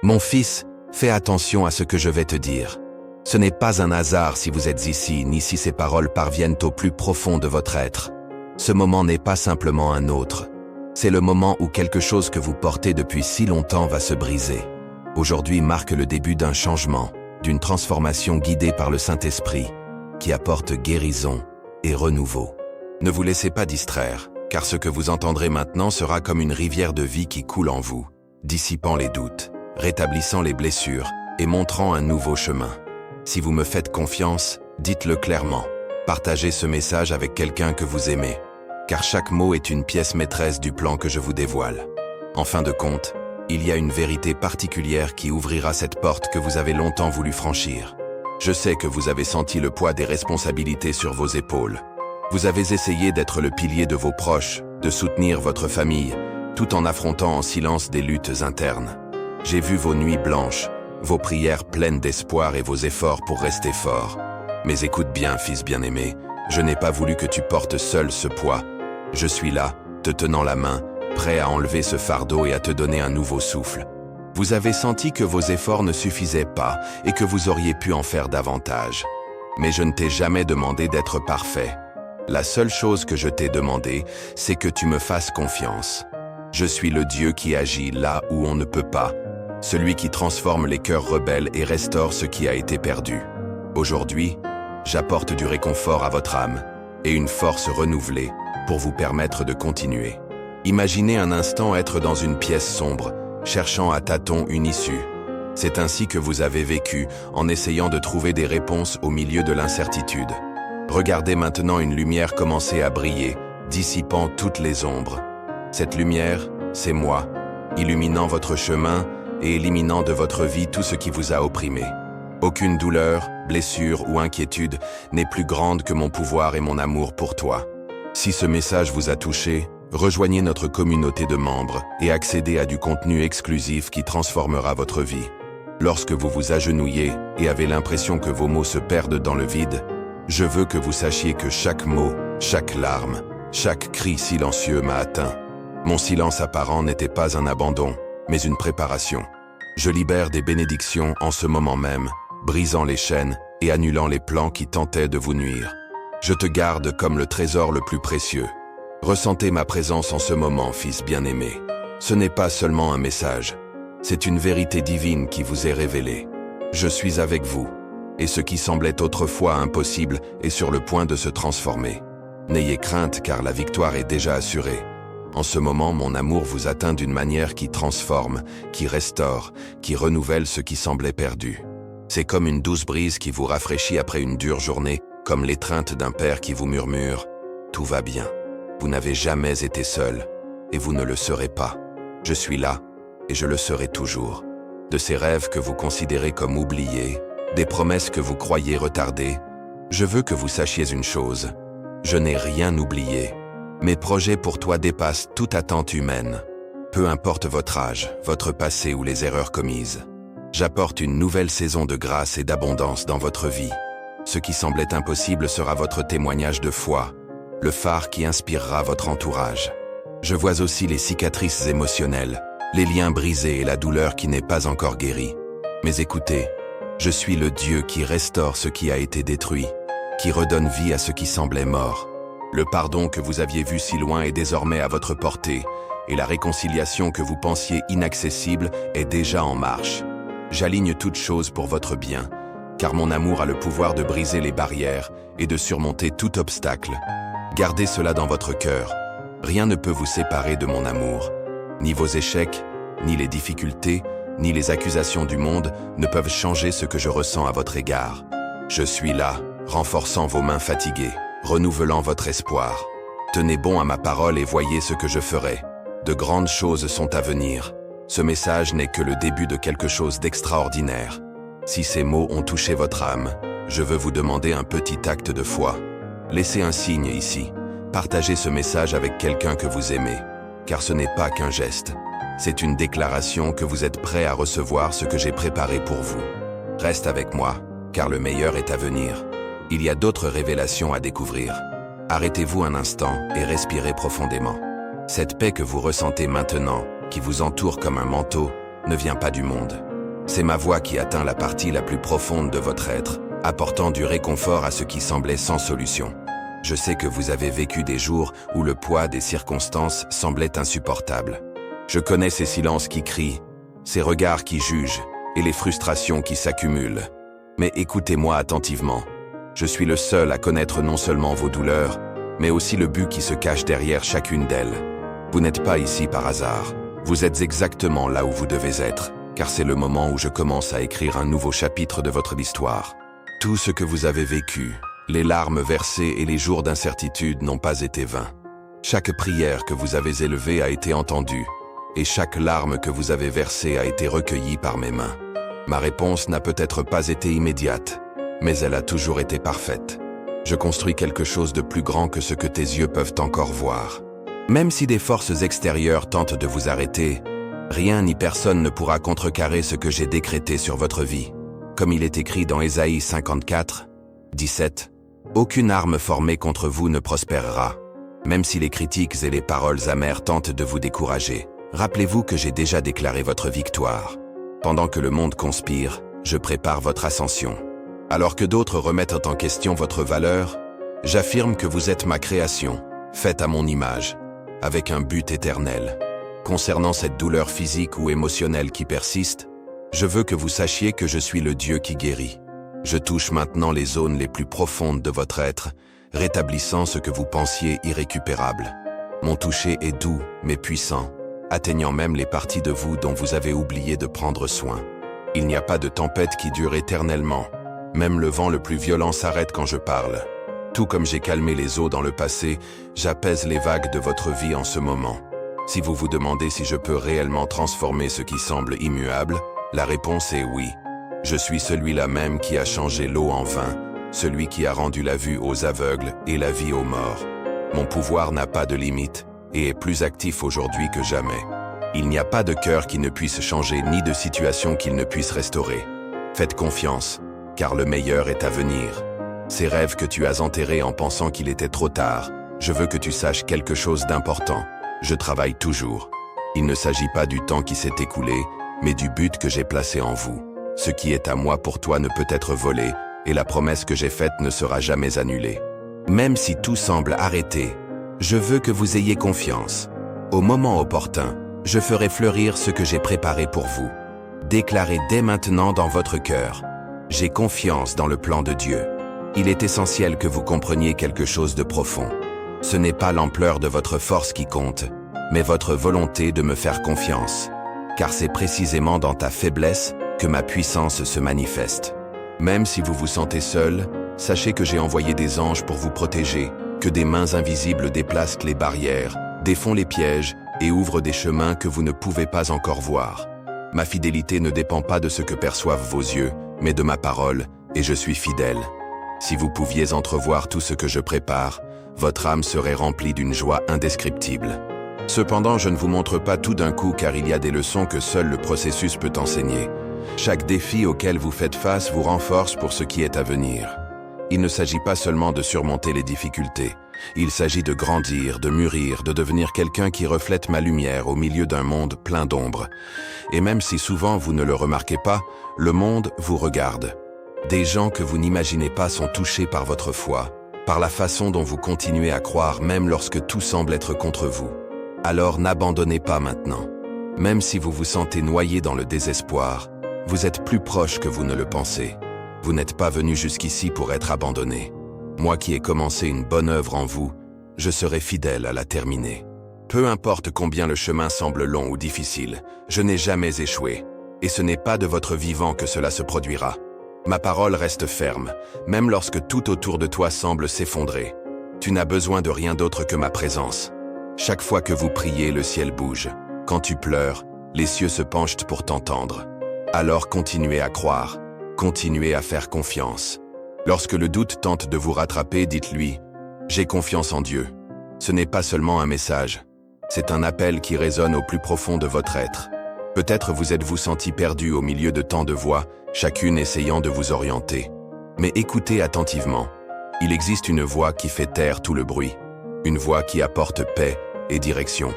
Mon fils, fais attention à ce que je vais te dire. Ce n'est pas un hasard si vous êtes ici, ni si ces paroles parviennent au plus profond de votre être. Ce moment n'est pas simplement un autre. C'est le moment où quelque chose que vous portez depuis si longtemps va se briser. Aujourd'hui marque le début d'un changement, d'une transformation guidée par le Saint-Esprit, qui apporte guérison et renouveau. Ne vous laissez pas distraire, car ce que vous entendrez maintenant sera comme une rivière de vie qui coule en vous, dissipant les doutes, rétablissant les blessures et montrant un nouveau chemin. Si vous me faites confiance, dites-le clairement. Partagez ce message avec quelqu'un que vous aimez, car chaque mot est une pièce maîtresse du plan que je vous dévoile. En fin de compte, il y a une vérité particulière qui ouvrira cette porte que vous avez longtemps voulu franchir. Je sais que vous avez senti le poids des responsabilités sur vos épaules. Vous avez essayé d'être le pilier de vos proches, de soutenir votre famille, tout en affrontant en silence des luttes internes. J'ai vu vos nuits blanches, vos prières pleines d'espoir et vos efforts pour rester fort. Mais écoute bien, fils bien-aimé, je n'ai pas voulu que tu portes seul ce poids. Je suis là, te tenant la main, prêt à enlever ce fardeau et à te donner un nouveau souffle. Vous avez senti que vos efforts ne suffisaient pas et que vous auriez pu en faire davantage. Mais je ne t'ai jamais demandé d'être parfait. La seule chose que je t'ai demandé, c'est que tu me fasses confiance. Je suis le Dieu qui agit là où on ne peut pas, celui qui transforme les cœurs rebelles et restaure ce qui a été perdu. Aujourd'hui, j'apporte du réconfort à votre âme et une force renouvelée pour vous permettre de continuer. Imaginez un instant être dans une pièce sombre, cherchant à tâtons une issue. C'est ainsi que vous avez vécu, en essayant de trouver des réponses au milieu de l'incertitude. Regardez maintenant une lumière commencer à briller, dissipant toutes les ombres. Cette lumière, c'est moi, illuminant votre chemin et éliminant de votre vie tout ce qui vous a opprimé. Aucune douleur, blessure ou inquiétude n'est plus grande que mon pouvoir et mon amour pour toi. Si ce message vous a touché, rejoignez notre communauté de membres et accédez à du contenu exclusif qui transformera votre vie. Lorsque vous vous agenouillez et avez l'impression que vos mots se perdent dans le vide, je veux que vous sachiez que chaque mot, chaque larme, chaque cri silencieux m'a atteint. Mon silence apparent n'était pas un abandon, mais une préparation. Je libère des bénédictions en ce moment même, brisant les chaînes et annulant les plans qui tentaient de vous nuire. Je te garde comme le trésor le plus précieux. Ressentez ma présence en ce moment, fils bien-aimé. Ce n'est pas seulement un message, c'est une vérité divine qui vous est révélée. Je suis avec vous, et ce qui semblait autrefois impossible est sur le point de se transformer. N'ayez crainte car la victoire est déjà assurée. En ce moment, mon amour vous atteint d'une manière qui transforme, qui restaure, qui renouvelle ce qui semblait perdu. C'est comme une douce brise qui vous rafraîchit après une dure journée, comme l'étreinte d'un père qui vous murmure « Tout va bien ». Vous n'avez jamais été seul, et vous ne le serez pas. Je suis là, et je le serai toujours. De ces rêves que vous considérez comme oubliés, des promesses que vous croyez retardées, je veux que vous sachiez une chose. Je n'ai rien oublié. Mes projets pour toi dépassent toute attente humaine. Peu importe votre âge, votre passé ou les erreurs commises. J'apporte une nouvelle saison de grâce et d'abondance dans votre vie. Ce qui semblait impossible sera votre témoignage de foi, le phare qui inspirera votre entourage. Je vois aussi les cicatrices émotionnelles, les liens brisés et la douleur qui n'est pas encore guérie. Mais écoutez, je suis le Dieu qui restaure ce qui a été détruit, qui redonne vie à ce qui semblait mort. Le pardon que vous aviez vu si loin est désormais à votre portée, et la réconciliation que vous pensiez inaccessible est déjà en marche. J'aligne toutes choses pour votre bien, car mon amour a le pouvoir de briser les barrières et de surmonter tout obstacle. Gardez cela dans votre cœur. Rien ne peut vous séparer de mon amour. Ni vos échecs, ni les difficultés, ni les accusations du monde ne peuvent changer ce que je ressens à votre égard. Je suis là, renforçant vos mains fatiguées, renouvelant votre espoir. Tenez bon à ma parole et voyez ce que je ferai. De grandes choses sont à venir. Ce message n'est que le début de quelque chose d'extraordinaire. Si ces mots ont touché votre âme, je veux vous demander un petit acte de foi. Laissez un signe ici. Partagez ce message avec quelqu'un que vous aimez, car ce n'est pas qu'un geste. C'est une déclaration que vous êtes prêt à recevoir ce que j'ai préparé pour vous. Reste avec moi, car le meilleur est à venir. Il y a d'autres révélations à découvrir. Arrêtez-vous un instant et respirez profondément. Cette paix que vous ressentez maintenant, qui vous entoure comme un manteau, ne vient pas du monde. C'est ma voix qui atteint la partie la plus profonde de votre être, apportant du réconfort à ce qui semblait sans solution. Je sais que vous avez vécu des jours où le poids des circonstances semblait insupportable. Je connais ces silences qui crient, ces regards qui jugent et les frustrations qui s'accumulent. Mais écoutez-moi attentivement. Je suis le seul à connaître non seulement vos douleurs, mais aussi le but qui se cache derrière chacune d'elles. Vous n'êtes pas ici par hasard. Vous êtes exactement là où vous devez être, car c'est le moment où je commence à écrire un nouveau chapitre de votre histoire. Tout ce que vous avez vécu, les larmes versées et les jours d'incertitude n'ont pas été vains. Chaque prière que vous avez élevée a été entendue, et chaque larme que vous avez versée a été recueillie par mes mains. Ma réponse n'a peut-être pas été immédiate, mais elle a toujours été parfaite. Je construis quelque chose de plus grand que ce que tes yeux peuvent encore voir. Même si des forces extérieures tentent de vous arrêter, rien ni personne ne pourra contrecarrer ce que j'ai décrété sur votre vie. Comme il est écrit dans Ésaïe 54, 17, « Aucune arme formée contre vous ne prospérera. » Même si les critiques et les paroles amères tentent de vous décourager, rappelez-vous que j'ai déjà déclaré votre victoire. Pendant que le monde conspire, je prépare votre ascension. Alors que d'autres remettent en question votre valeur, j'affirme que vous êtes ma création, faite à mon image, avec un but éternel. Concernant cette douleur physique ou émotionnelle qui persiste, je veux que vous sachiez que je suis le Dieu qui guérit. Je touche maintenant les zones les plus profondes de votre être, rétablissant ce que vous pensiez irrécupérable. Mon toucher est doux, mais puissant, atteignant même les parties de vous dont vous avez oublié de prendre soin. Il n'y a pas de tempête qui dure éternellement. Même le vent le plus violent s'arrête quand je parle. Tout comme j'ai calmé les eaux dans le passé, j'apaise les vagues de votre vie en ce moment. Si vous vous demandez si je peux réellement transformer ce qui semble immuable, la réponse est oui. Je suis celui-là même qui a changé l'eau en vin, celui qui a rendu la vue aux aveugles et la vie aux morts. Mon pouvoir n'a pas de limite et est plus actif aujourd'hui que jamais. Il n'y a pas de cœur qui ne puisse changer ni de situation qu'il ne puisse restaurer. Faites confiance, car le meilleur est à venir. Ces rêves que tu as enterrés en pensant qu'il était trop tard, je veux que tu saches quelque chose d'important. Je travaille toujours. Il ne s'agit pas du temps qui s'est écoulé, mais du but que j'ai placé en vous. Ce qui est à moi pour toi ne peut être volé, et la promesse que j'ai faite ne sera jamais annulée. Même si tout semble arrêté, je veux que vous ayez confiance. Au moment opportun, je ferai fleurir ce que j'ai préparé pour vous. Déclarez dès maintenant dans votre cœur. J'ai confiance dans le plan de Dieu. Il est essentiel que vous compreniez quelque chose de profond. Ce n'est pas l'ampleur de votre force qui compte, mais votre volonté de me faire confiance. Car c'est précisément dans ta faiblesse que ma puissance se manifeste. Même si vous vous sentez seul, sachez que j'ai envoyé des anges pour vous protéger, que des mains invisibles déplacent les barrières, défont les pièges et ouvrent des chemins que vous ne pouvez pas encore voir. Ma fidélité ne dépend pas de ce que perçoivent vos yeux, mais de ma parole, et je suis fidèle. Si vous pouviez entrevoir tout ce que je prépare, votre âme serait remplie d'une joie indescriptible. Cependant, je ne vous montre pas tout d'un coup car il y a des leçons que seul le processus peut enseigner. Chaque défi auquel vous faites face vous renforce pour ce qui est à venir. Il ne s'agit pas seulement de surmonter les difficultés. Il s'agit de grandir, de mûrir, de devenir quelqu'un qui reflète ma lumière au milieu d'un monde plein d'ombre. Et même si souvent vous ne le remarquez pas, le monde vous regarde. Des gens que vous n'imaginez pas sont touchés par votre foi, par la façon dont vous continuez à croire même lorsque tout semble être contre vous. Alors n'abandonnez pas maintenant. Même si vous vous sentez noyé dans le désespoir, vous êtes plus proche que vous ne le pensez. Vous n'êtes pas venu jusqu'ici pour être abandonné. Moi qui ai commencé une bonne œuvre en vous, je serai fidèle à la terminer. Peu importe combien le chemin semble long ou difficile, je n'ai jamais échoué. Et ce n'est pas de votre vivant que cela se produira. Ma parole reste ferme, même lorsque tout autour de toi semble s'effondrer. Tu n'as besoin de rien d'autre que ma présence. Chaque fois que vous priez, le ciel bouge. Quand tu pleures, les cieux se penchent pour t'entendre. Alors continuez à croire, continuez à faire confiance. Lorsque le doute tente de vous rattraper, dites-lui « J'ai confiance en Dieu ». Ce n'est pas seulement un message, c'est un appel qui résonne au plus profond de votre être. Peut-être vous êtes-vous senti perdu au milieu de tant de voix, chacune essayant de vous orienter. Mais écoutez attentivement. Il existe une voix qui fait taire tout le bruit. Une voix qui apporte paix et direction.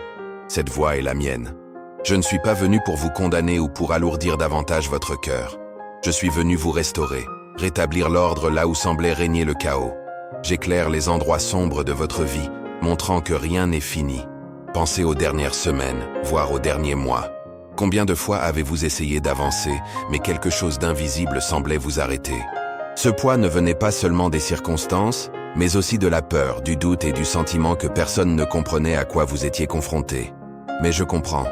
Cette voix est la mienne. Je ne suis pas venu pour vous condamner ou pour alourdir davantage votre cœur. Je suis venu vous restaurer, rétablir l'ordre là où semblait régner le chaos. J'éclaire les endroits sombres de votre vie, montrant que rien n'est fini. Pensez aux dernières semaines, voire aux derniers mois. Combien de fois avez-vous essayé d'avancer, mais quelque chose d'invisible semblait vous arrêter? Ce poids ne venait pas seulement des circonstances, mais aussi de la peur, du doute et du sentiment que personne ne comprenait à quoi vous étiez confronté. Mais je comprends.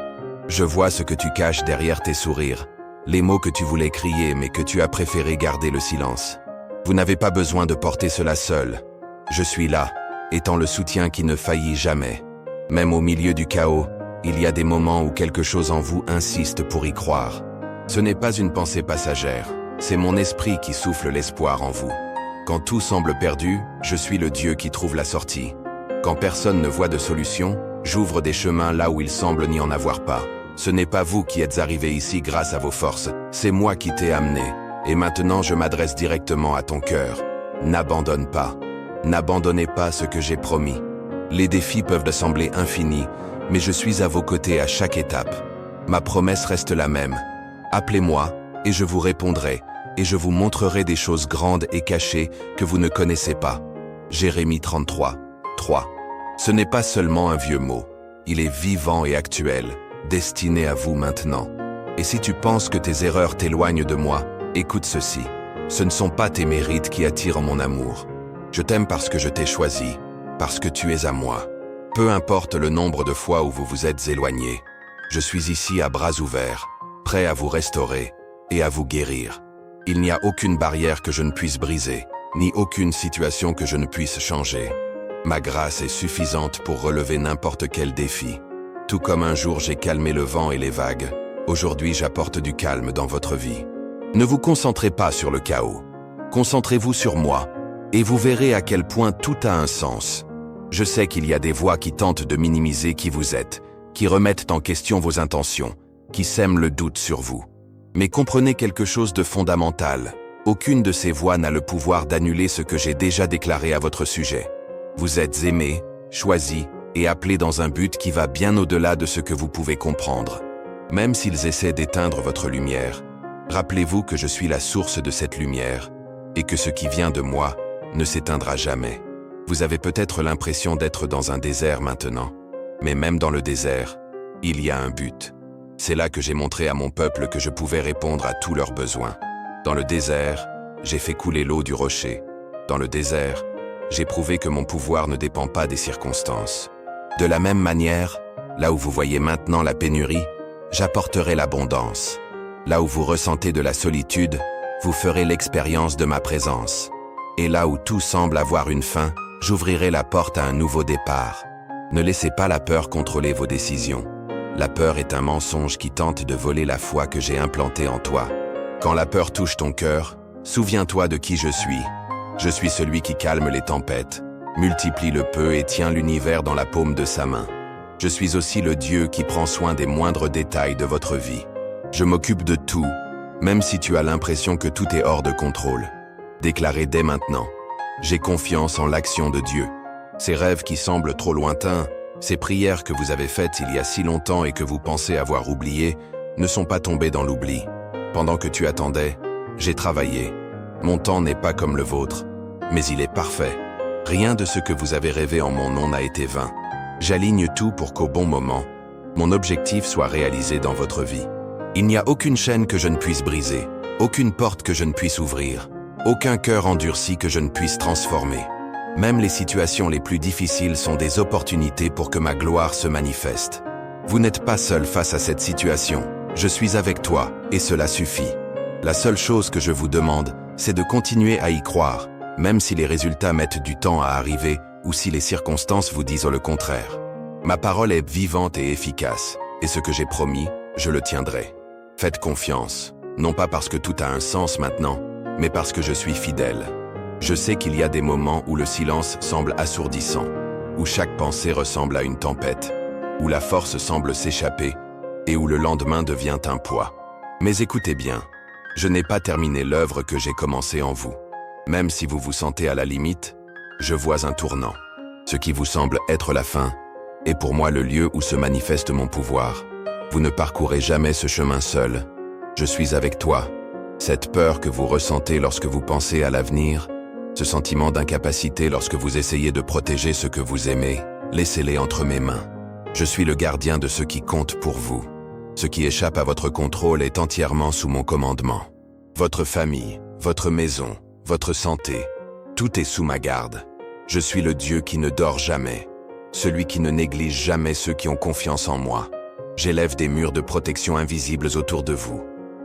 Je vois ce que tu caches derrière tes sourires, les mots que tu voulais crier mais que tu as préféré garder le silence. Vous n'avez pas besoin de porter cela seul. Je suis là, étant le soutien qui ne faillit jamais. Même au milieu du chaos, il y a des moments où quelque chose en vous insiste pour y croire. Ce n'est pas une pensée passagère, c'est mon esprit qui souffle l'espoir en vous. Quand tout semble perdu, je suis le Dieu qui trouve la sortie. Quand personne ne voit de solution, j'ouvre des chemins là où il semble n'y en avoir pas. Ce n'est pas vous qui êtes arrivé ici grâce à vos forces, c'est moi qui t'ai amené. Et maintenant je m'adresse directement à ton cœur. N'abandonne pas. N'abandonnez pas ce que j'ai promis. Les défis peuvent sembler infinis, mais je suis à vos côtés à chaque étape. Ma promesse reste la même. Appelez-moi, et je vous répondrai, et je vous montrerai des choses grandes et cachées que vous ne connaissez pas. Jérémie 33, 3. Ce n'est pas seulement un vieux mot. Il est vivant et actuel, destiné à vous maintenant. Et si tu penses que tes erreurs t'éloignent de moi, écoute ceci. Ce ne sont pas tes mérites qui attirent mon amour. Je t'aime parce que je t'ai choisi, parce que tu es à moi. Peu importe le nombre de fois où vous vous êtes éloignés, je suis ici à bras ouverts, prêt à vous restaurer et à vous guérir. Il n'y a aucune barrière que je ne puisse briser, ni aucune situation que je ne puisse changer. Ma grâce est suffisante pour relever n'importe quel défi. Tout comme un jour j'ai calmé le vent et les vagues, aujourd'hui j'apporte du calme dans votre vie. Ne vous concentrez pas sur le chaos. Concentrez-vous sur moi, et vous verrez à quel point tout a un sens. Je sais qu'il y a des voix qui tentent de minimiser qui vous êtes, qui remettent en question vos intentions, qui sèment le doute sur vous. Mais comprenez quelque chose de fondamental. Aucune de ces voix n'a le pouvoir d'annuler ce que j'ai déjà déclaré à votre sujet. Vous êtes aimé, choisi et appelé dans un but qui va bien au-delà de ce que vous pouvez comprendre. Même s'ils essaient d'éteindre votre lumière, rappelez-vous que je suis la source de cette lumière et que ce qui vient de moi ne s'éteindra jamais. Vous avez peut-être l'impression d'être dans un désert maintenant, mais même dans le désert, il y a un but. C'est là que j'ai montré à mon peuple que je pouvais répondre à tous leurs besoins. Dans le désert, j'ai fait couler l'eau du rocher. Dans le désert, j'ai prouvé que mon pouvoir ne dépend pas des circonstances. De la même manière, là où vous voyez maintenant la pénurie, j'apporterai l'abondance. Là où vous ressentez de la solitude, vous ferez l'expérience de ma présence. Et là où tout semble avoir une fin, j'ouvrirai la porte à un nouveau départ. Ne laissez pas la peur contrôler vos décisions. La peur est un mensonge qui tente de voler la foi que j'ai implantée en toi. Quand la peur touche ton cœur, souviens-toi de qui je suis. Je suis celui qui calme les tempêtes, multiplie le peu et tient l'univers dans la paume de sa main. Je suis aussi le Dieu qui prend soin des moindres détails de votre vie. Je m'occupe de tout, même si tu as l'impression que tout est hors de contrôle. Déclarez dès maintenant. J'ai confiance en l'action de Dieu. Ces rêves qui semblent trop lointains, ces prières que vous avez faites il y a si longtemps et que vous pensez avoir oubliées, ne sont pas tombées dans l'oubli. Pendant que tu attendais, j'ai travaillé. Mon temps n'est pas comme le vôtre, mais il est parfait. Rien de ce que vous avez rêvé en mon nom n'a été vain. J'aligne tout pour qu'au bon moment, mon objectif soit réalisé dans votre vie. Il n'y a aucune chaîne que je ne puisse briser, aucune porte que je ne puisse ouvrir, aucun cœur endurci que je ne puisse transformer. Même les situations les plus difficiles sont des opportunités pour que ma gloire se manifeste. Vous n'êtes pas seul face à cette situation. Je suis avec toi, et cela suffit. La seule chose que je vous demande, c'est de continuer à y croire, même si les résultats mettent du temps à arriver ou si les circonstances vous disent le contraire. Ma parole est vivante et efficace, et ce que j'ai promis, je le tiendrai. Faites confiance, non pas parce que tout a un sens maintenant, mais parce que je suis fidèle. Je sais qu'il y a des moments où le silence semble assourdissant, où chaque pensée ressemble à une tempête, où la force semble s'échapper et où le lendemain devient un poids. Mais écoutez bien, je n'ai pas terminé l'œuvre que j'ai commencée en vous. Même si vous vous sentez à la limite, je vois un tournant. Ce qui vous semble être la fin est pour moi le lieu où se manifeste mon pouvoir. Vous ne parcourez jamais ce chemin seul. Je suis avec toi. Cette peur que vous ressentez lorsque vous pensez à l'avenir, ce sentiment d'incapacité lorsque vous essayez de protéger ce que vous aimez, laissez-les entre mes mains. Je suis le gardien de ce qui compte pour vous. Ce qui échappe à votre contrôle est entièrement sous mon commandement. Votre famille, votre maison, votre santé, tout est sous ma garde. Je suis le Dieu qui ne dort jamais, celui qui ne néglige jamais ceux qui ont confiance en moi. J'élève des murs de protection invisibles autour de vous.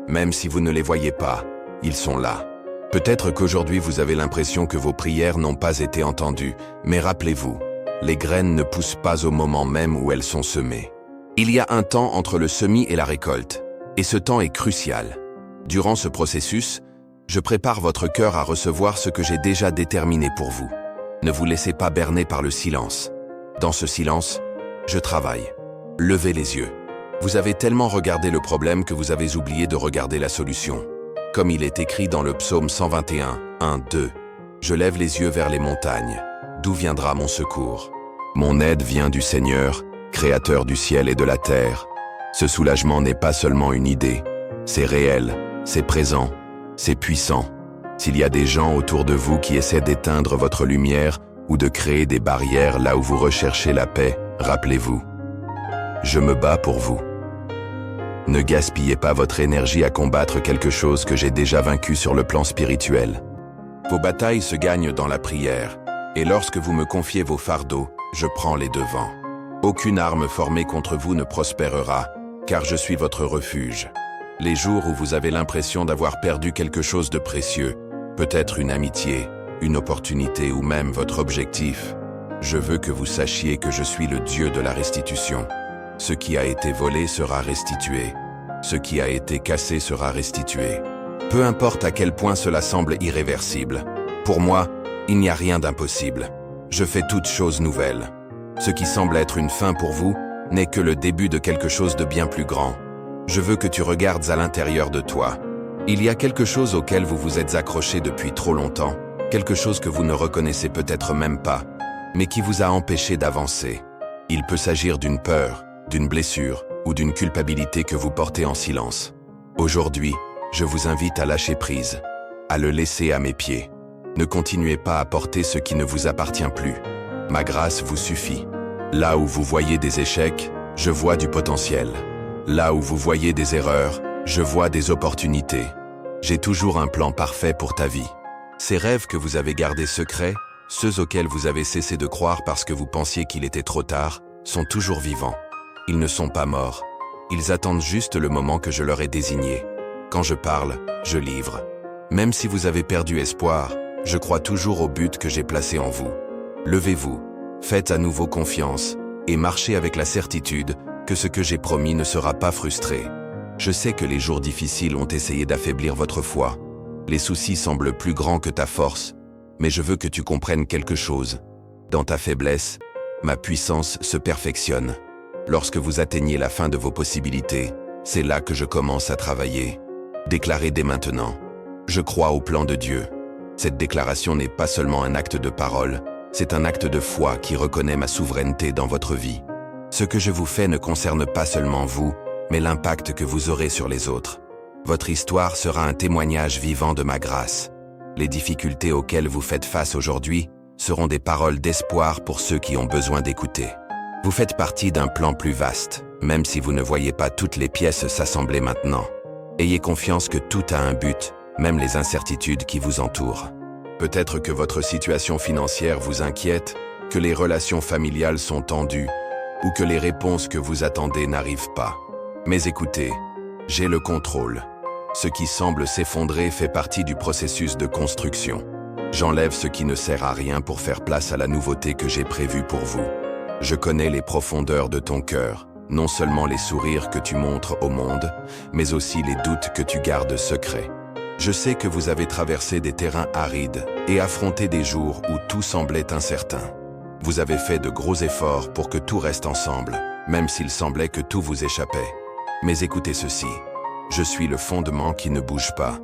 Même si vous ne les voyez pas, ils sont là. Peut-être qu'aujourd'hui vous avez l'impression que vos prières n'ont pas été entendues, mais rappelez-vous, les graines ne poussent pas au moment même où elles sont semées. Il y a un temps entre le semis et la récolte, et ce temps est crucial. Durant ce processus, je prépare votre cœur à recevoir ce que j'ai déjà déterminé pour vous. Ne vous laissez pas berner par le silence. Dans ce silence, je travaille. Levez les yeux. Vous avez tellement regardé le problème que vous avez oublié de regarder la solution. Comme il est écrit dans le psaume 121, 1, 2, « Je lève les yeux vers les montagnes. D'où viendra mon secours? Mon aide vient du Seigneur, créateur du ciel et de la terre. » Ce soulagement n'est pas seulement une idée. C'est réel, c'est présent, c'est puissant. S'il y a des gens autour de vous qui essaient d'éteindre votre lumière ou de créer des barrières là où vous recherchez la paix, rappelez-vous. Je me bats pour vous. Ne gaspillez pas votre énergie à combattre quelque chose que j'ai déjà vaincu sur le plan spirituel. Vos batailles se gagnent dans la prière, et lorsque vous me confiez vos fardeaux, je prends les devants. Aucune arme formée contre vous ne prospérera, car je suis votre refuge. Les jours où vous avez l'impression d'avoir perdu quelque chose de précieux, peut-être une amitié, une opportunité ou même votre objectif, je veux que vous sachiez que je suis le Dieu de la restitution. Ce qui a été volé sera restitué. Ce qui a été cassé sera restitué. Peu importe à quel point cela semble irréversible. Pour moi, il n'y a rien d'impossible. Je fais toutes choses nouvelles. Ce qui semble être une fin pour vous n'est que le début de quelque chose de bien plus grand. Je veux que tu regardes à l'intérieur de toi. Il y a quelque chose auquel vous vous êtes accroché depuis trop longtemps, quelque chose que vous ne reconnaissez peut-être même pas, mais qui vous a empêché d'avancer. Il peut s'agir d'une peur, d'une blessure ou d'une culpabilité que vous portez en silence. Aujourd'hui, je vous invite à lâcher prise, à le laisser à mes pieds. Ne continuez pas à porter ce qui ne vous appartient plus. Ma grâce vous suffit. Là où vous voyez des échecs, je vois du potentiel. Là où vous voyez des erreurs, je vois des opportunités. J'ai toujours un plan parfait pour ta vie. Ces rêves que vous avez gardés secrets, ceux auxquels vous avez cessé de croire parce que vous pensiez qu'il était trop tard, sont toujours vivants. Ils ne sont pas morts. Ils attendent juste le moment que je leur ai désigné. Quand je parle, je livre. Même si vous avez perdu espoir, je crois toujours au but que j'ai placé en vous. Levez-vous, faites à nouveau confiance, et marchez avec la certitude que ce que j'ai promis ne sera pas frustré. Je sais que les jours difficiles ont essayé d'affaiblir votre foi. Les soucis semblent plus grands que ta force, mais je veux que tu comprennes quelque chose. Dans ta faiblesse, ma puissance se perfectionne. Lorsque vous atteignez la fin de vos possibilités, c'est là que je commence à travailler. Déclarez dès maintenant. Je crois au plan de Dieu. Cette déclaration n'est pas seulement un acte de parole, c'est un acte de foi qui reconnaît ma souveraineté dans votre vie. Ce que je vous fais ne concerne pas seulement vous, mais l'impact que vous aurez sur les autres. Votre histoire sera un témoignage vivant de ma grâce. Les difficultés auxquelles vous faites face aujourd'hui seront des paroles d'espoir pour ceux qui ont besoin d'écouter. Vous faites partie d'un plan plus vaste, même si vous ne voyez pas toutes les pièces s'assembler maintenant. Ayez confiance que tout a un but, même les incertitudes qui vous entourent. Peut-être que votre situation financière vous inquiète, que les relations familiales sont tendues, ou que les réponses que vous attendez n'arrivent pas. Mais écoutez, j'ai le contrôle. Ce qui semble s'effondrer fait partie du processus de construction. J'enlève ce qui ne sert à rien pour faire place à la nouveauté que j'ai prévue pour vous. Je connais les profondeurs de ton cœur, non seulement les sourires que tu montres au monde, mais aussi les doutes que tu gardes secrets. Je sais que vous avez traversé des terrains arides et affronté des jours où tout semblait incertain. Vous avez fait de gros efforts pour que tout reste ensemble, même s'il semblait que tout vous échappait. Mais écoutez ceci, je suis le fondement qui ne bouge pas.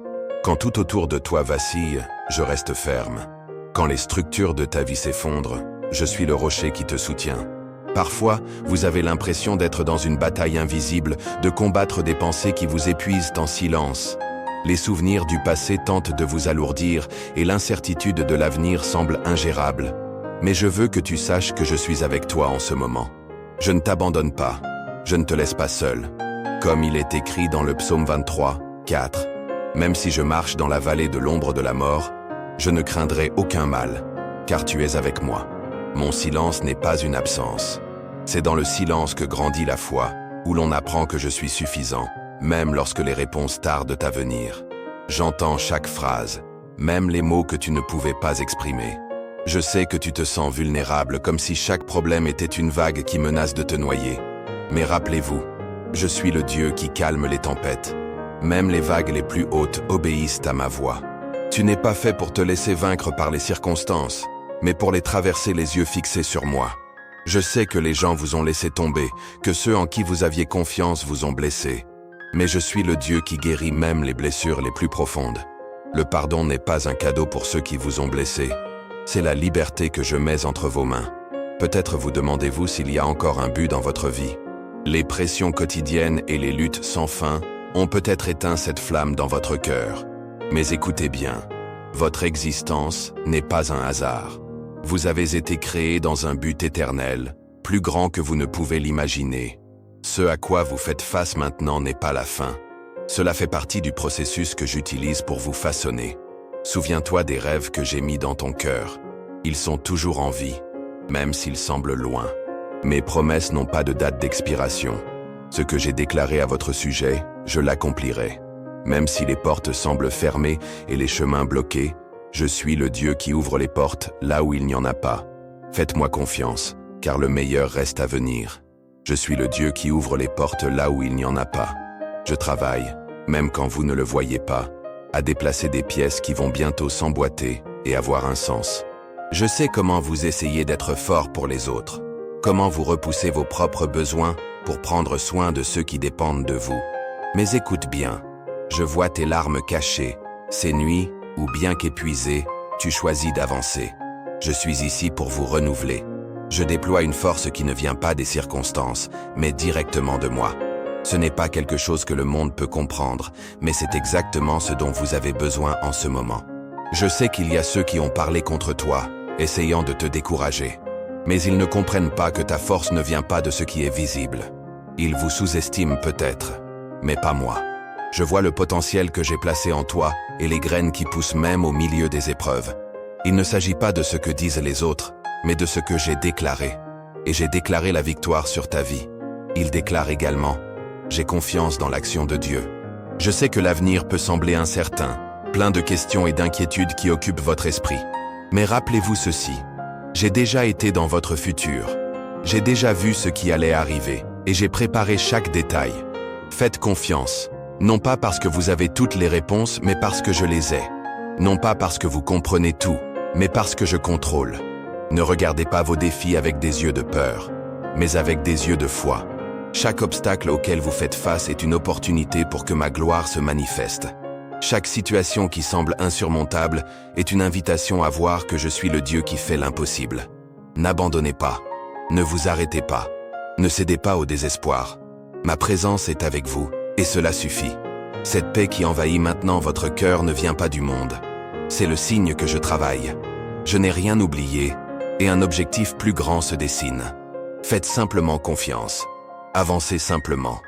Quand tout autour de toi vacille, je reste ferme. Quand les structures de ta vie s'effondrent, je suis le rocher qui te soutient. Parfois, vous avez l'impression d'être dans une bataille invisible, de combattre des pensées qui vous épuisent en silence. Les souvenirs du passé tentent de vous alourdir et l'incertitude de l'avenir semble ingérable. Mais je veux que tu saches que je suis avec toi en ce moment. Je ne t'abandonne pas. Je ne te laisse pas seul. Comme il est écrit dans le psaume 23, 4. Même si je marche dans la vallée de l'ombre de la mort, je ne craindrai aucun mal, car tu es avec moi. Mon silence n'est pas une absence. C'est dans le silence que grandit la foi, où l'on apprend que je suis suffisant, même lorsque les réponses tardent à venir. J'entends chaque phrase, même les mots que tu ne pouvais pas exprimer. Je sais que tu te sens vulnérable, comme si chaque problème était une vague qui menace de te noyer. Mais rappelez-vous, je suis le Dieu qui calme les tempêtes. Même les vagues les plus hautes obéissent à ma voix. Tu n'es pas fait pour te laisser vaincre par les circonstances, mais pour les traverser les yeux fixés sur moi. Je sais que les gens vous ont laissé tomber, que ceux en qui vous aviez confiance vous ont blessé. Mais je suis le Dieu qui guérit même les blessures les plus profondes. Le pardon n'est pas un cadeau pour ceux qui vous ont blessé. C'est la liberté que je mets entre vos mains. Peut-être vous demandez-vous s'il y a encore un but dans votre vie. Les pressions quotidiennes et les luttes sans fin ont peut-être éteint cette flamme dans votre cœur. Mais écoutez bien, votre existence n'est pas un hasard. Vous avez été créé dans un but éternel, plus grand que vous ne pouvez l'imaginer. Ce à quoi vous faites face maintenant n'est pas la fin. Cela fait partie du processus que j'utilise pour vous façonner. Souviens-toi des rêves que j'ai mis dans ton cœur. Ils sont toujours en vie, même s'ils semblent loin. Mes promesses n'ont pas de date d'expiration. Ce que j'ai déclaré à votre sujet, je l'accomplirai. Même si les portes semblent fermées et les chemins bloqués, je suis le Dieu qui ouvre les portes là où il n'y en a pas. Faites-moi confiance, car le meilleur reste à venir. Je suis le Dieu qui ouvre les portes là où il n'y en a pas. Je travaille, même quand vous ne le voyez pas, à déplacer des pièces qui vont bientôt s'emboîter et avoir un sens. Je sais comment vous essayez d'être fort pour les autres, comment vous repoussez vos propres besoins pour prendre soin de ceux qui dépendent de vous. Mais écoute bien, je vois tes larmes cachées, ces nuits où bien qu'épuisé, tu choisis d'avancer. Je suis ici pour vous renouveler. Je déploie une force qui ne vient pas des circonstances, mais directement de moi. Ce n'est pas quelque chose que le monde peut comprendre, mais c'est exactement ce dont vous avez besoin en ce moment. Je sais qu'il y a ceux qui ont parlé contre toi, essayant de te décourager. Mais ils ne comprennent pas que ta force ne vient pas de ce qui est visible. Ils vous sous-estiment peut-être, mais pas moi. Je vois le potentiel que j'ai placé en toi et les graines qui poussent même au milieu des épreuves. Il ne s'agit pas de ce que disent les autres, mais de ce que j'ai déclaré. Et j'ai déclaré la victoire sur ta vie. Il déclare également « J'ai confiance dans l'action de Dieu ». Je sais que l'avenir peut sembler incertain, plein de questions et d'inquiétudes qui occupent votre esprit. Mais rappelez-vous ceci, j'ai déjà été dans votre futur. J'ai déjà vu ce qui allait arriver, et j'ai préparé chaque détail. Faites confiance, non pas parce que vous avez toutes les réponses, mais parce que je les ai. Non pas parce que vous comprenez tout, mais parce que je contrôle. Ne regardez pas vos défis avec des yeux de peur, mais avec des yeux de foi. Chaque obstacle auquel vous faites face est une opportunité pour que ma gloire se manifeste. Chaque situation qui semble insurmontable est une invitation à voir que je suis le Dieu qui fait l'impossible. N'abandonnez pas, ne vous arrêtez pas, ne cédez pas au désespoir. Ma présence est avec vous, et cela suffit. Cette paix qui envahit maintenant votre cœur ne vient pas du monde. C'est le signe que je travaille. Je n'ai rien oublié, et un objectif plus grand se dessine. Faites simplement confiance. Avancez simplement.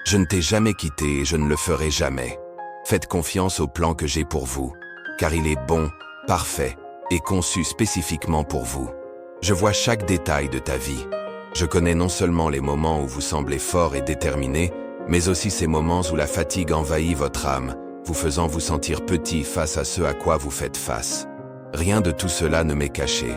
Je ne t'ai jamais quitté et je ne le ferai jamais. Faites confiance au plan que j'ai pour vous, car il est bon, parfait et conçu spécifiquement pour vous. Je vois chaque détail de ta vie. Je connais non seulement les moments où vous semblez fort et déterminé, mais aussi ces moments où la fatigue envahit votre âme, vous faisant vous sentir petit face à ce à quoi vous faites face. Rien de tout cela ne m'est caché.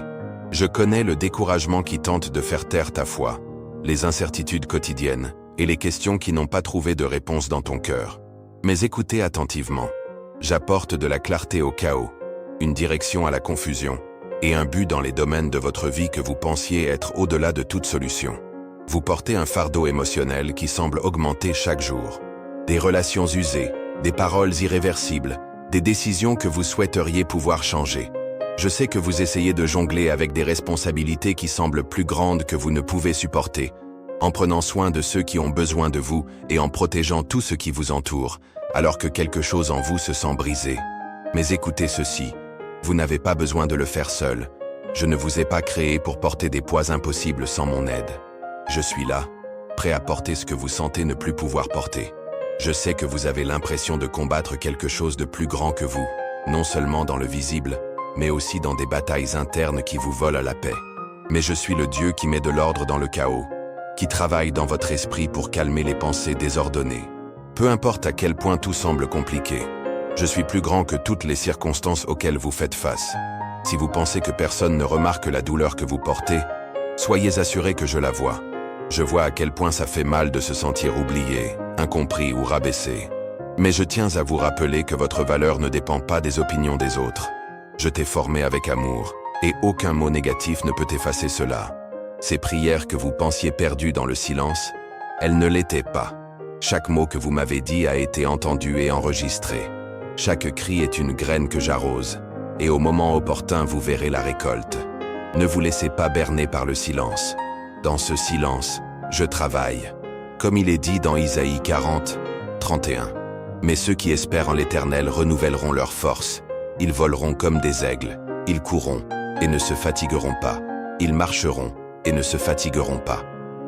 Je connais le découragement qui tente de faire taire ta foi, les incertitudes quotidiennes et les questions qui n'ont pas trouvé de réponse dans ton cœur. Mais écoutez attentivement. J'apporte de la clarté au chaos, une direction à la confusion, et un but dans les domaines de votre vie que vous pensiez être au-delà de toute solution. Vous portez un fardeau émotionnel qui semble augmenter chaque jour. Des relations usées, des paroles irréversibles, des décisions que vous souhaiteriez pouvoir changer. Je sais que vous essayez de jongler avec des responsabilités qui semblent plus grandes que vous ne pouvez supporter, en prenant soin de ceux qui ont besoin de vous et en protégeant tout ce qui vous entoure, alors que quelque chose en vous se sent brisé. Mais écoutez ceci, vous n'avez pas besoin de le faire seul. Je ne vous ai pas créé pour porter des poids impossibles sans mon aide. Je suis là, prêt à porter ce que vous sentez ne plus pouvoir porter. Je sais que vous avez l'impression de combattre quelque chose de plus grand que vous, non seulement dans le visible, mais aussi dans des batailles internes qui vous volent à la paix. Mais je suis le Dieu qui met de l'ordre dans le chaos, qui travaille dans votre esprit pour calmer les pensées désordonnées. Peu importe à quel point tout semble compliqué, je suis plus grand que toutes les circonstances auxquelles vous faites face. Si vous pensez que personne ne remarque la douleur que vous portez, soyez assurés que je la vois. Je vois à quel point ça fait mal de se sentir oublié, incompris ou rabaissé. Mais je tiens à vous rappeler que votre valeur ne dépend pas des opinions des autres. Je t'ai formé avec amour, et aucun mot négatif ne peut effacer cela. Ces prières que vous pensiez perdues dans le silence, elles ne l'étaient pas. Chaque mot que vous m'avez dit a été entendu et enregistré. Chaque cri est une graine que j'arrose, et au moment opportun vous verrez la récolte. Ne vous laissez pas berner par le silence. Dans ce silence, je travaille. Comme il est dit dans Isaïe 40, 31. Mais ceux qui espèrent en l'Éternel renouvelleront leur force. Ils voleront comme des aigles, ils courront et ne se fatigueront pas. Ils marcheront et ne se fatigueront pas.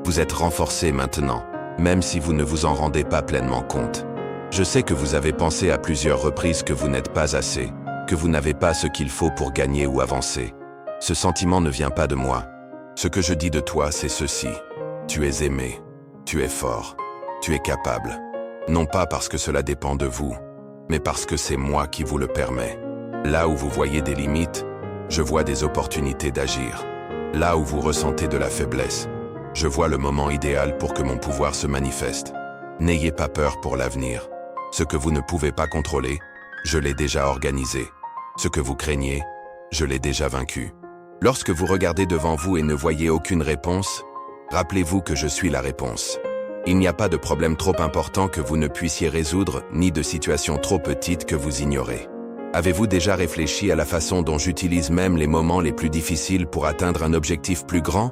Vous êtes renforcés maintenant, même si vous ne vous en rendez pas pleinement compte. Je sais que vous avez pensé à plusieurs reprises que vous n'êtes pas assez, que vous n'avez pas ce qu'il faut pour gagner ou avancer. Ce sentiment ne vient pas de moi. Ce que je dis de toi, c'est ceci. Tu es aimé, tu es fort, tu es capable. Non pas parce que cela dépend de vous, mais parce que c'est moi qui vous le permets. Là où vous voyez des limites, je vois des opportunités d'agir. Là où vous ressentez de la faiblesse, je vois le moment idéal pour que mon pouvoir se manifeste. N'ayez pas peur pour l'avenir. Ce que vous ne pouvez pas contrôler, je l'ai déjà organisé. Ce que vous craignez, je l'ai déjà vaincu. Lorsque vous regardez devant vous et ne voyez aucune réponse, rappelez-vous que je suis la réponse. Il n'y a pas de problème trop important que vous ne puissiez résoudre, ni de situation trop petite que vous ignorez. Avez-vous déjà réfléchi à la façon dont j'utilise même les moments les plus difficiles pour atteindre un objectif plus grand?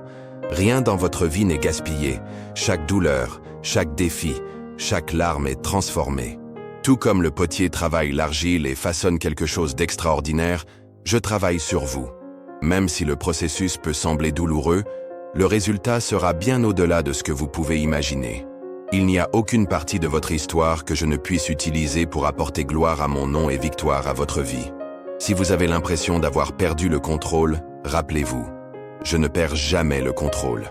Rien dans votre vie n'est gaspillé. Chaque douleur, chaque défi, chaque larme est transformée. Tout comme le potier travaille l'argile et façonne quelque chose d'extraordinaire, je travaille sur vous. Même si le processus peut sembler douloureux, le résultat sera bien au-delà de ce que vous pouvez imaginer. Il n'y a aucune partie de votre histoire que je ne puisse utiliser pour apporter gloire à mon nom et victoire à votre vie. Si vous avez l'impression d'avoir perdu le contrôle, rappelez-vous, je ne perds jamais le contrôle.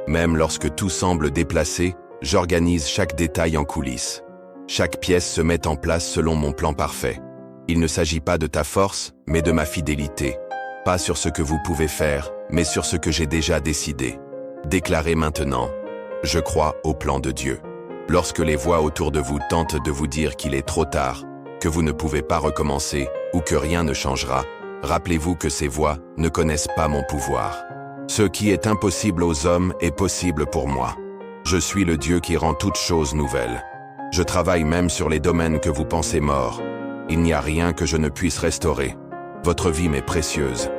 Même lorsque tout semble déplacé, j'organise chaque détail en coulisses. Chaque pièce se met en place selon mon plan parfait. Il ne s'agit pas de ta force, mais de ma fidélité. Pas sur ce que vous pouvez faire, mais sur ce que j'ai déjà décidé. Déclarez maintenant. Je crois au plan de Dieu. Lorsque les voix autour de vous tentent de vous dire qu'il est trop tard, que vous ne pouvez pas recommencer ou que rien ne changera, rappelez-vous que ces voix ne connaissent pas mon pouvoir. Ce qui est impossible aux hommes est possible pour moi. Je suis le Dieu qui rend toutes choses nouvelles. Je travaille même sur les domaines que vous pensez morts. Il n'y a rien que je ne puisse restaurer. Votre vie m'est précieuse.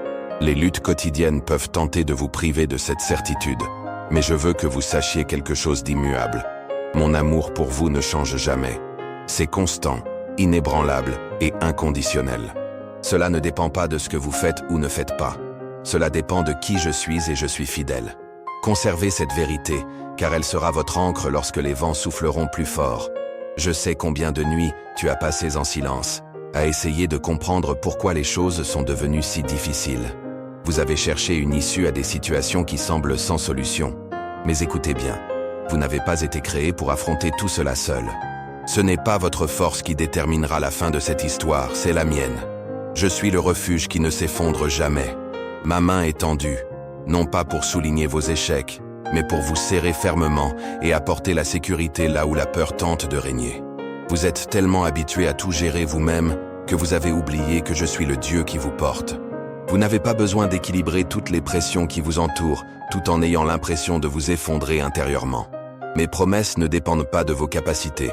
Les luttes quotidiennes peuvent tenter de vous priver de cette certitude. Mais je veux que vous sachiez quelque chose d'immuable. Mon amour pour vous ne change jamais. C'est constant, inébranlable et inconditionnel. Cela ne dépend pas de ce que vous faites ou ne faites pas. Cela dépend de qui je suis et je suis fidèle. Conservez cette vérité, car elle sera votre ancre lorsque les vents souffleront plus fort. Je sais combien de nuits tu as passées en silence, à essayer de comprendre pourquoi les choses sont devenues si difficiles. Vous avez cherché une issue à des situations qui semblent sans solution. Mais écoutez bien, vous n'avez pas été créé pour affronter tout cela seul. Ce n'est pas votre force qui déterminera la fin de cette histoire, c'est la mienne. Je suis le refuge qui ne s'effondre jamais. Ma main est tendue, non pas pour souligner vos échecs, mais pour vous serrer fermement et apporter la sécurité là où la peur tente de régner. Vous êtes tellement habitué à tout gérer vous-même que vous avez oublié que je suis le Dieu qui vous porte. Vous n'avez pas besoin d'équilibrer toutes les pressions qui vous entourent, tout en ayant l'impression de vous effondrer intérieurement. Mes promesses ne dépendent pas de vos capacités.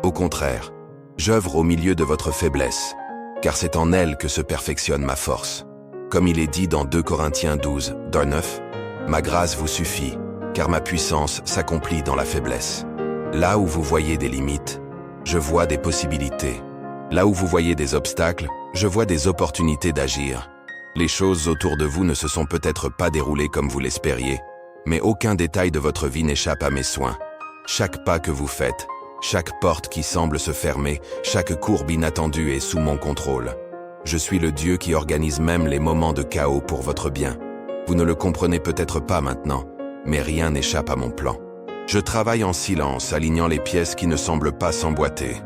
Au contraire, j'œuvre au milieu de votre faiblesse, car c'est en elle que se perfectionne ma force. Comme il est dit dans 2 Corinthiens 12, 9, « Ma grâce vous suffit, car ma puissance s'accomplit dans la faiblesse. » Là où vous voyez des limites, je vois des possibilités. Là où vous voyez des obstacles, je vois des opportunités d'agir. Les choses autour de vous ne se sont peut-être pas déroulées comme vous l'espériez, mais aucun détail de votre vie n'échappe à mes soins. Chaque pas que vous faites, chaque porte qui semble se fermer, chaque courbe inattendue est sous mon contrôle. Je suis le Dieu qui organise même les moments de chaos pour votre bien. Vous ne le comprenez peut-être pas maintenant, mais rien n'échappe à mon plan. Je travaille en silence, alignant les pièces qui ne semblent pas s'emboîter.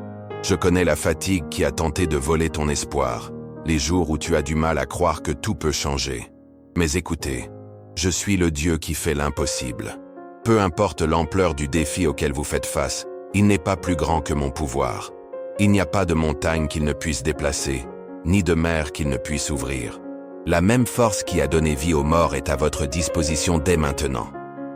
Je connais la fatigue qui a tenté de voler ton espoir, les jours où tu as du mal à croire que tout peut changer. Mais écoutez, je suis le Dieu qui fait l'impossible. Peu importe l'ampleur du défi auquel vous faites face, il n'est pas plus grand que mon pouvoir. Il n'y a pas de montagne qu'il ne puisse déplacer, ni de mer qu'il ne puisse ouvrir. La même force qui a donné vie aux morts est à votre disposition dès maintenant.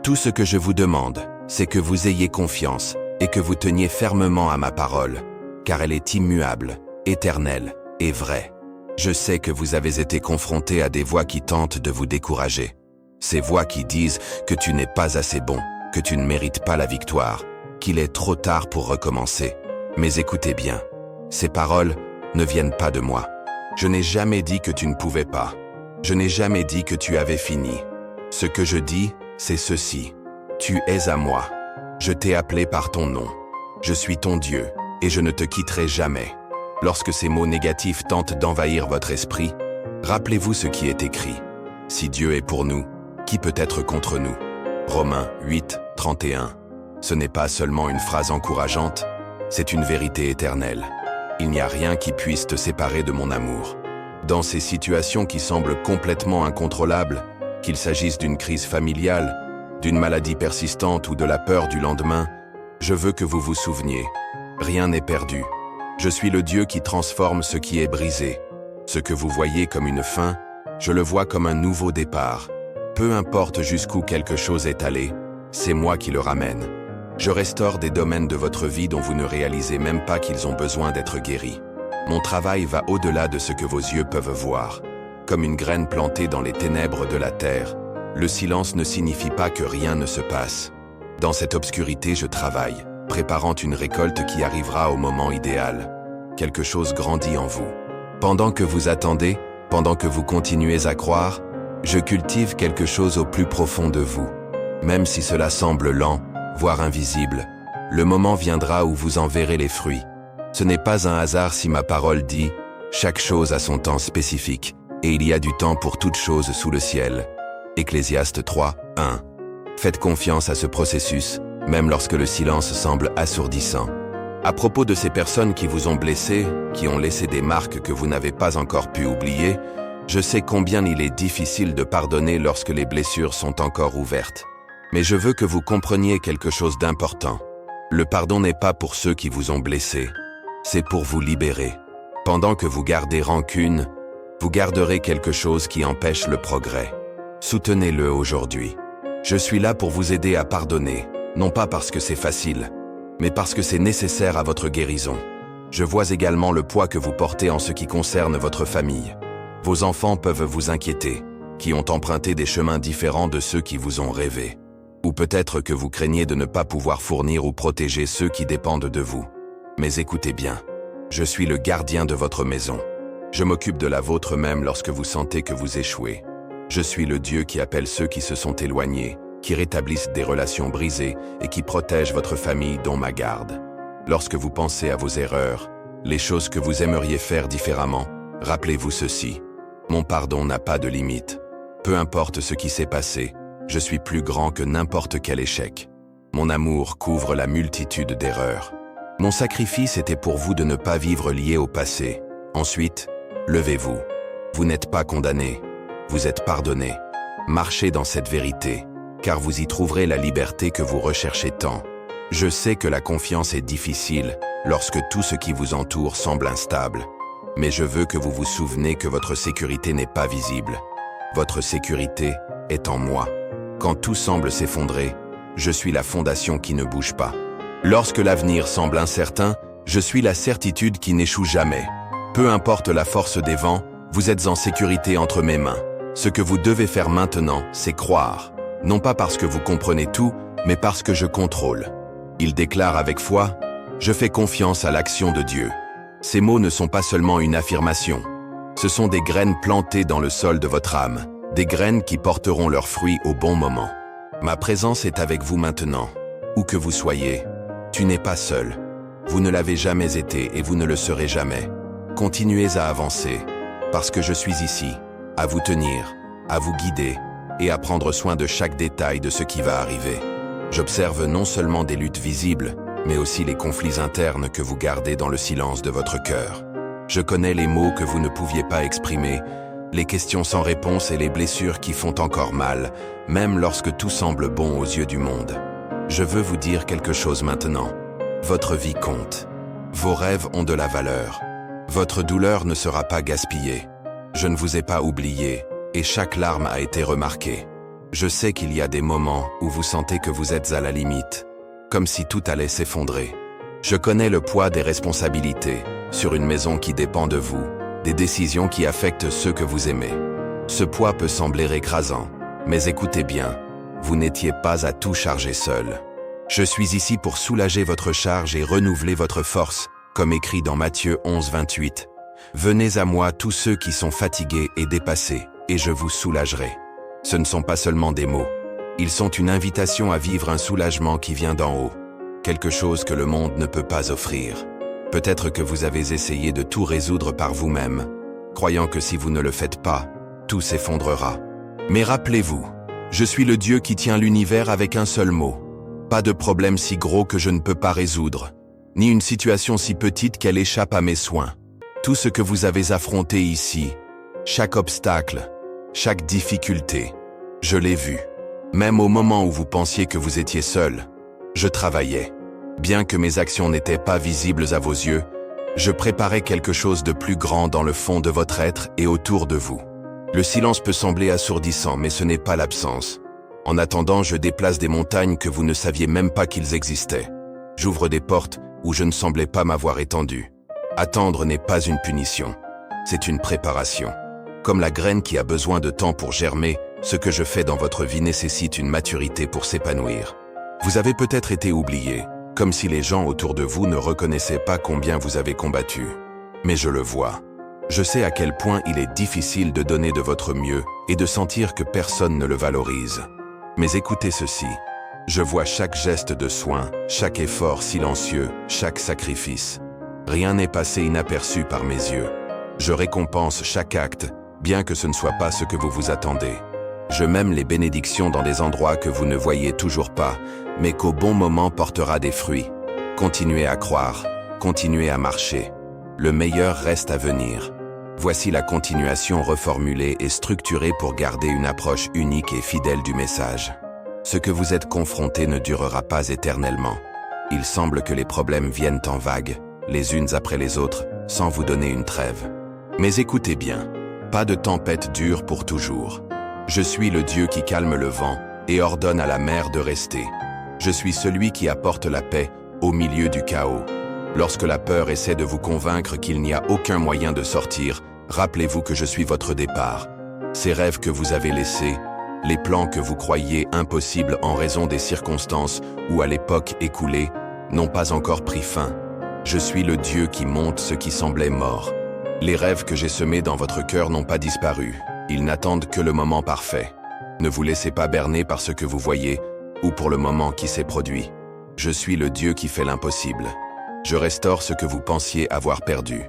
Tout ce que je vous demande, c'est que vous ayez confiance et que vous teniez fermement à ma parole, car elle est immuable, éternelle et vraie. Je sais que vous avez été confronté à des voix qui tentent de vous décourager. Ces voix qui disent que tu n'es pas assez bon, que tu ne mérites pas la victoire, qu'il est trop tard pour recommencer. Mais écoutez bien, ces paroles ne viennent pas de moi. Je n'ai jamais dit que tu ne pouvais pas. Je n'ai jamais dit que tu avais fini. Ce que je dis, c'est ceci. Tu es à moi. Je t'ai appelé par ton nom. Je suis ton Dieu, et je ne te quitterai jamais. Lorsque ces mots négatifs tentent d'envahir votre esprit, rappelez-vous ce qui est écrit. Si Dieu est pour nous, qui peut être contre nous? Romains 8, 31. Ce n'est pas seulement une phrase encourageante, c'est une vérité éternelle. Il n'y a rien qui puisse te séparer de mon amour. Dans ces situations qui semblent complètement incontrôlables, qu'il s'agisse d'une crise familiale, d'une maladie persistante ou de la peur du lendemain, je veux que vous vous souveniez. Rien n'est perdu. Je suis le Dieu qui transforme ce qui est brisé. Ce que vous voyez comme une fin, je le vois comme un nouveau départ. Peu importe jusqu'où quelque chose est allé, c'est moi qui le ramène. Je restaure des domaines de votre vie dont vous ne réalisez même pas qu'ils ont besoin d'être guéris. Mon travail va au-delà de ce que vos yeux peuvent voir. Comme une graine plantée dans les ténèbres de la terre, le silence ne signifie pas que rien ne se passe. Dans cette obscurité, je travaille, préparant une récolte qui arrivera au moment idéal. Quelque chose grandit en vous. Pendant que vous attendez, pendant que vous continuez à croire, je cultive quelque chose au plus profond de vous. Même si cela semble lent, voire invisible, le moment viendra où vous en verrez les fruits. Ce n'est pas un hasard si ma parole dit « Chaque chose a son temps spécifique, et il y a du temps pour toute chose sous le ciel. » Ecclésiaste 3, 1. Faites confiance à ce processus, même lorsque le silence semble assourdissant. À propos de ces personnes qui vous ont blessé, qui ont laissé des marques que vous n'avez pas encore pu oublier, je sais combien il est difficile de pardonner lorsque les blessures sont encore ouvertes. Mais je veux que vous compreniez quelque chose d'important. Le pardon n'est pas pour ceux qui vous ont blessé, c'est pour vous libérer. Pendant que vous gardez rancune, vous garderez quelque chose qui empêche le progrès. Soutenez-le aujourd'hui. Je suis là pour vous aider à pardonner, non pas parce que c'est facile, mais parce que c'est nécessaire à votre guérison. Je vois également le poids que vous portez en ce qui concerne votre famille. Vos enfants peuvent vous inquiéter, qui ont emprunté des chemins différents de ceux qui vous ont rêvé. Ou peut-être que vous craignez de ne pas pouvoir fournir ou protéger ceux qui dépendent de vous. Mais écoutez bien, je suis le gardien de votre maison. Je m'occupe de la vôtre même lorsque vous sentez que vous échouez. Je suis le Dieu qui appelle ceux qui se sont éloignés, qui rétablissent des relations brisées et qui protège votre famille dont ma garde. Lorsque vous pensez à vos erreurs, les choses que vous aimeriez faire différemment, rappelez-vous ceci. Mon pardon n'a pas de limite. Peu importe ce qui s'est passé, je suis plus grand que n'importe quel échec. Mon amour couvre la multitude d'erreurs. Mon sacrifice était pour vous de ne pas vivre lié au passé. Ensuite, levez-vous. Vous n'êtes pas condamné. Vous êtes pardonné. Marchez dans cette vérité, car vous y trouverez la liberté que vous recherchez tant. Je sais que la confiance est difficile lorsque tout ce qui vous entoure semble instable. Mais je veux que vous vous souveniez que votre sécurité n'est pas visible. Votre sécurité est en moi. Quand tout semble s'effondrer, je suis la fondation qui ne bouge pas. Lorsque l'avenir semble incertain, je suis la certitude qui n'échoue jamais. Peu importe la force des vents, Vous êtes en sécurité entre mes mains. Ce que vous devez faire maintenant, c'est croire. Non pas parce que vous comprenez tout, mais parce que je contrôle. Il déclare avec foi, « Je fais confiance à l'action de Dieu ». Ces mots ne sont pas seulement une affirmation. Ce sont des graines plantées dans le sol de votre âme, des graines qui porteront leurs fruits au bon moment. Ma présence est avec vous maintenant. Où que vous soyez, tu n'es pas seul. Vous ne l'avez jamais été et vous ne le serez jamais. Continuez à avancer, parce que je suis ici, à vous tenir, à vous guider et à prendre soin de chaque détail de ce qui va arriver. J'observe non seulement des luttes visibles, mais aussi les conflits internes que vous gardez dans le silence de votre cœur. Je connais les mots que vous ne pouviez pas exprimer, les questions sans réponse et les blessures qui font encore mal, même lorsque tout semble bon aux yeux du monde. Je veux vous dire quelque chose maintenant. Votre vie compte. Vos rêves ont de la valeur. Votre douleur ne sera pas gaspillée. Je ne vous ai pas oublié, et chaque larme a été remarquée. Je sais qu'il y a des moments où vous sentez que vous êtes à la limite, comme si tout allait s'effondrer. Je connais le poids des responsabilités, sur une maison qui dépend de vous, des décisions qui affectent ceux que vous aimez. Ce poids peut sembler écrasant, mais écoutez bien, vous n'étiez pas à tout charger seul. Je suis ici pour soulager votre charge et renouveler votre force, comme écrit dans Matthieu 11, 28. Venez à moi tous ceux qui sont fatigués et dépassés, et je vous soulagerai. Ce ne sont pas seulement des mots. Ils sont une invitation à vivre un soulagement qui vient d'en haut. Quelque chose que le monde ne peut pas offrir. Peut-être que vous avez essayé de tout résoudre par vous-même, croyant que si vous ne le faites pas, tout s'effondrera. Mais rappelez-vous, je suis le Dieu qui tient l'univers avec un seul mot. Pas de problème si gros que je ne peux pas résoudre, ni une situation si petite qu'elle échappe à mes soins. Tout ce que vous avez affronté ici, chaque obstacle, chaque difficulté, je l'ai vu. Même au moment où vous pensiez que vous étiez seul, je travaillais. Bien que mes actions n'étaient pas visibles à vos yeux, je préparais quelque chose de plus grand dans le fond de votre être et autour de vous. Le silence peut sembler assourdissant, mais ce n'est pas l'absence. En attendant, je déplace des montagnes que vous ne saviez même pas qu'ils existaient. J'ouvre des portes où je ne semblais pas m'avoir étendu. Attendre n'est pas une punition, c'est une préparation. Comme la graine qui a besoin de temps pour germer, ce que je fais dans votre vie nécessite une maturité pour s'épanouir. Vous avez peut-être été oublié, comme si les gens autour de vous ne reconnaissaient pas combien vous avez combattu. Mais je le vois. Je sais à quel point il est difficile de donner de votre mieux et de sentir que personne ne le valorise. Mais écoutez ceci. Je vois chaque geste de soin, chaque effort silencieux, chaque sacrifice. Rien n'est passé inaperçu par mes yeux. Je récompense chaque acte, bien que ce ne soit pas ce que vous vous attendez. Je mème les bénédictions dans des endroits que vous ne voyez toujours pas, mais qu'au bon moment portera des fruits. Continuez à croire, continuez à marcher. Le meilleur reste à venir. Voici la continuation reformulée et structurée pour garder une approche unique et fidèle du message. Ce que vous êtes confronté ne durera pas éternellement. Il semble que les problèmes viennent en vagues, les unes après les autres, sans vous donner une trêve. Mais écoutez bien, pas de tempête dure pour toujours. Je suis le Dieu qui calme le vent et ordonne à la mer de rester. Je suis celui qui apporte la paix au milieu du chaos. Lorsque la peur essaie de vous convaincre qu'il n'y a aucun moyen de sortir, rappelez-vous que je suis votre départ. Ces rêves que vous avez laissés, les plans que vous croyiez impossibles en raison des circonstances ou à l'époque écoulée, n'ont pas encore pris fin. Je suis le Dieu qui monte ce qui semblait mort. Les rêves que j'ai semés dans votre cœur n'ont pas disparu. Ils n'attendent que le moment parfait. Ne vous laissez pas berner par ce que vous voyez ou pour le moment qui s'est produit. Je suis le Dieu qui fait l'impossible. Je restaure ce que vous pensiez avoir perdu.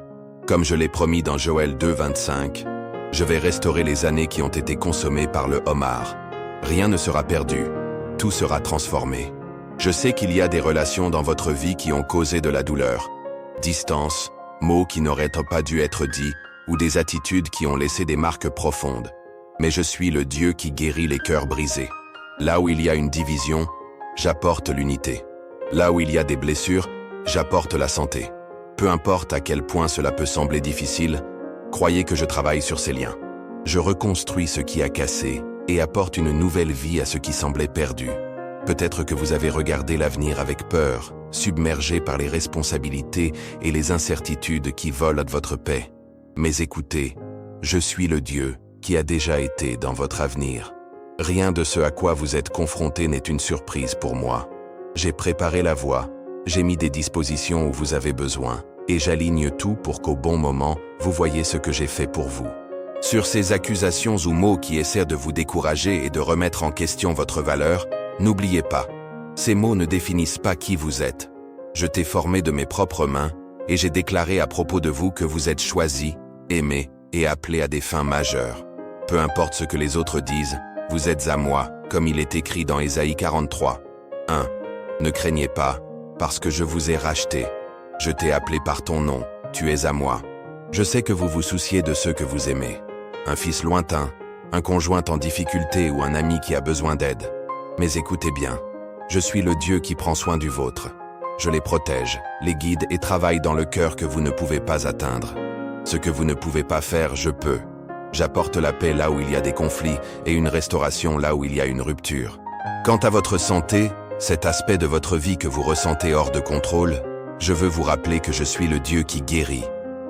Comme je l'ai promis dans Joël 2, 25, je vais restaurer les années qui ont été consommées par le homard. Rien ne sera perdu. Tout sera transformé. Je sais qu'il y a des relations dans votre vie qui ont causé de la douleur. Distance, mots qui n'auraient pas dû être dits, ou des attitudes qui ont laissé des marques profondes. Mais je suis le Dieu qui guérit les cœurs brisés. Là où il y a une division, j'apporte l'unité. Là où il y a des blessures, j'apporte la santé. Peu importe à quel point cela peut sembler difficile, croyez que je travaille sur ces liens. Je reconstruis ce qui a cassé et apporte une nouvelle vie à ce qui semblait perdu. Peut-être que vous avez regardé l'avenir avec peur, submergé par les responsabilités et les incertitudes qui volent à votre paix. Mais écoutez, Je suis le Dieu qui a déjà été dans votre avenir. Rien de ce à quoi vous êtes confronté n'est une surprise pour moi. J'ai préparé la voie, j'ai mis des dispositions où vous avez besoin, et j'aligne tout pour qu'au bon moment, vous voyez ce que j'ai fait pour vous. Sur ces accusations ou mots qui essaient de vous décourager et de remettre en question votre valeur, n'oubliez pas, ces mots ne définissent pas qui vous êtes. Je t'ai formé de mes propres mains, et j'ai déclaré à propos de vous que vous êtes choisi, aimé et appelé à des fins majeures. Peu importe ce que les autres disent, vous êtes à moi, comme il est écrit dans Ésaïe 43. 1. Ne craignez pas, parce que je vous ai racheté. Je t'ai appelé par ton nom, tu es à moi. Je sais que vous vous souciez de ceux que vous aimez. Un fils lointain, un conjoint en difficulté ou un ami qui a besoin d'aide. Mais écoutez bien, je suis le Dieu qui prend soin du vôtre. Je les protège, les guide et travaille dans le cœur que vous ne pouvez pas atteindre. Ce que vous ne pouvez pas faire, je peux. J'apporte la paix là où il y a des conflits et une restauration là où il y a une rupture. Quant à votre santé, cet aspect de votre vie que vous ressentez hors de contrôle, je veux vous rappeler que je suis le Dieu qui guérit.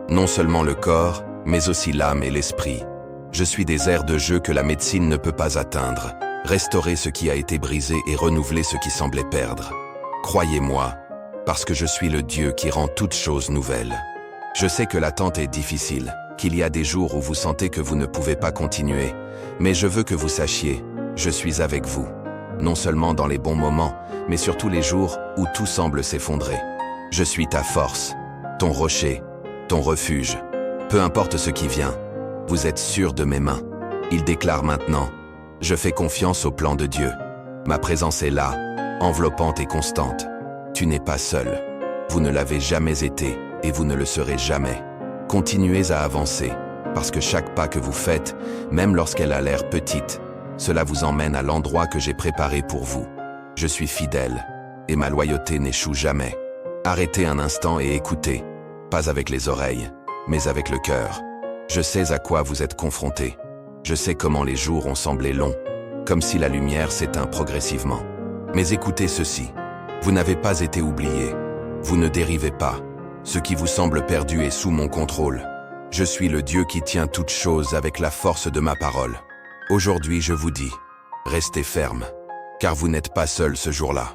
Non seulement le corps, mais aussi l'âme et l'esprit. Je suis des aires de jeu que la médecine ne peut pas atteindre. Restaurer ce qui a été brisé et renouveler ce qui semblait perdre. Croyez-moi, parce que je suis le Dieu qui rend toutes choses nouvelles. Je sais que l'attente est difficile, qu'il y a des jours où vous sentez que vous ne pouvez pas continuer, mais je veux que vous sachiez, je suis avec vous. Non seulement dans les bons moments, mais surtout les jours où tout semble s'effondrer. Je suis ta force, ton rocher, ton refuge. Peu importe ce qui vient, vous êtes sûr de mes mains. Il déclare maintenant, je fais confiance au plan de Dieu. Ma présence est là, enveloppante et constante. Tu n'es pas seul. Vous ne l'avez jamais été et vous ne le serez jamais. Continuez à avancer, parce que chaque pas que vous faites, même lorsqu'elle a l'air petite, cela vous emmène à l'endroit que j'ai préparé pour vous. Je suis fidèle, et ma loyauté n'échoue jamais. Arrêtez un instant et écoutez, pas avec les oreilles, mais avec le cœur. Je sais à quoi vous êtes confrontés. Je sais comment les jours ont semblé longs, comme si la lumière s'éteint progressivement. Mais écoutez ceci, vous n'avez pas été oublié. Vous ne dérivez pas. Ce qui vous semble perdu est sous mon contrôle. Je suis le Dieu qui tient toutes choses avec la force de ma parole. Aujourd'hui, je vous dis, restez ferme, car vous n'êtes pas seul ce jour-là.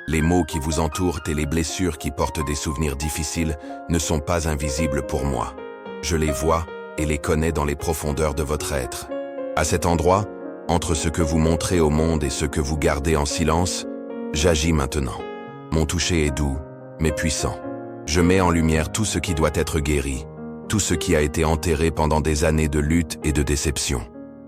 Les maux qui vous entourent et les blessures qui portent des souvenirs difficiles ne sont pas invisibles pour moi. Je les vois et les connais dans les profondeurs de votre être. À cet endroit, entre ce que vous montrez au monde et ce que vous gardez en silence, j'agis maintenant. Mon toucher est doux, mais puissant. Je mets en lumière tout ce qui doit être guéri, tout ce qui a été enterré pendant des années de lutte et de déception.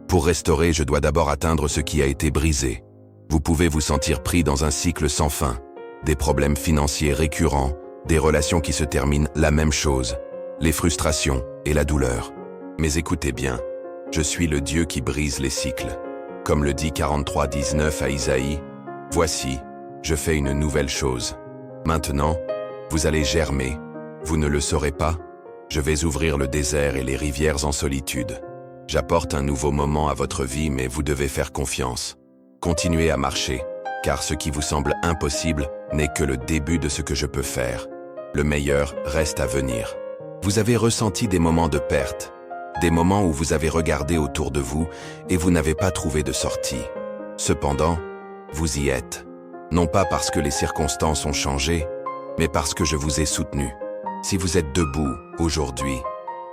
Pour restaurer, je dois d'abord atteindre ce qui a été brisé. Vous pouvez vous sentir pris dans un cycle sans fin, des problèmes financiers récurrents, des relations qui se terminent la même chose, les frustrations et la douleur. Mais écoutez bien, je suis le Dieu qui brise les cycles. Comme le dit 43:19 à Isaïe, « Voici, je fais une nouvelle chose. Maintenant, vous allez germer. Vous ne le saurez pas? Je vais ouvrir le désert et les rivières en solitude. J'apporte un nouveau moment à votre vie, mais vous devez faire confiance. Continuez à marcher, car ce qui vous semble impossible n'est que le début de ce que je peux faire. Le meilleur reste à venir. Vous avez ressenti des moments de perte, des moments où vous avez regardé autour de vous et vous n'avez pas trouvé de sortie. Cependant, vous y êtes. Non pas parce que les circonstances ont changé, mais parce que je vous ai soutenu. Si vous êtes debout aujourd'hui,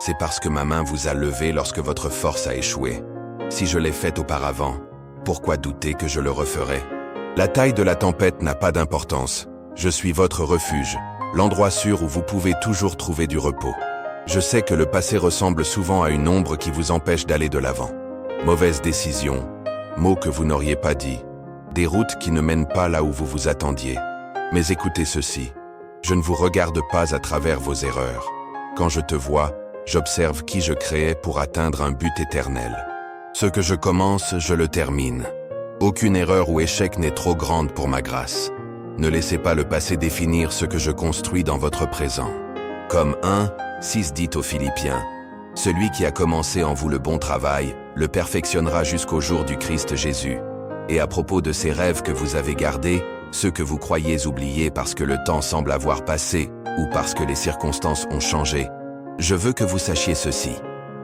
c'est parce que ma main vous a levé lorsque votre force a échoué. Si je l'ai fait auparavant, pourquoi douter que je le referai? La taille de la tempête n'a pas d'importance. Je suis votre refuge, l'endroit sûr où vous pouvez toujours trouver du repos. Je sais que le passé ressemble souvent à une ombre qui vous empêche d'aller de l'avant. Mauvaise décision, mots que vous n'auriez pas dit, des routes qui ne mènent pas là où vous vous attendiez. Mais écoutez ceci, je ne vous regarde pas à travers vos erreurs. Quand je te vois, j'observe qui je créais pour atteindre un but éternel. Ce que je commence, je le termine. Aucune erreur ou échec n'est trop grande pour ma grâce. Ne laissez pas le passé définir ce que je construis dans votre présent. Comme 1:6 dit aux Philippiens, « Celui qui a commencé en vous le bon travail, le perfectionnera jusqu'au jour du Christ Jésus. » Et à propos de ces rêves que vous avez gardés, ceux que vous croyez oubliés parce que le temps semble avoir passé ou parce que les circonstances ont changé, je veux que vous sachiez ceci.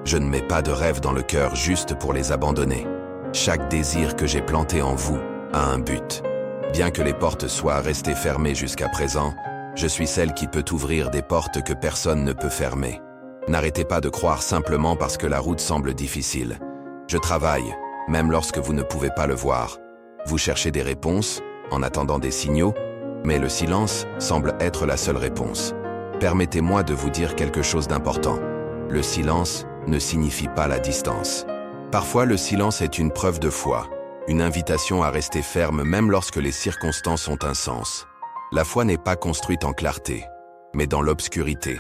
Je ne mets pas de rêves dans le cœur juste pour les abandonner. Chaque désir que j'ai planté en vous a un but. Bien que les portes soient restées fermées jusqu'à présent, je suis celle qui peut ouvrir des portes que personne ne peut fermer. N'arrêtez pas de croire simplement parce que la route semble difficile. Je travaille, même lorsque vous ne pouvez pas le voir. Vous cherchez des réponses, en attendant des signaux, mais le silence semble être la seule réponse. Permettez-moi de vous dire quelque chose d'important. Le silence ne signifie pas la distance. Parfois, le silence est une preuve de foi, une invitation à rester ferme même lorsque les circonstances ont un sens. La foi n'est pas construite en clarté, mais dans l'obscurité,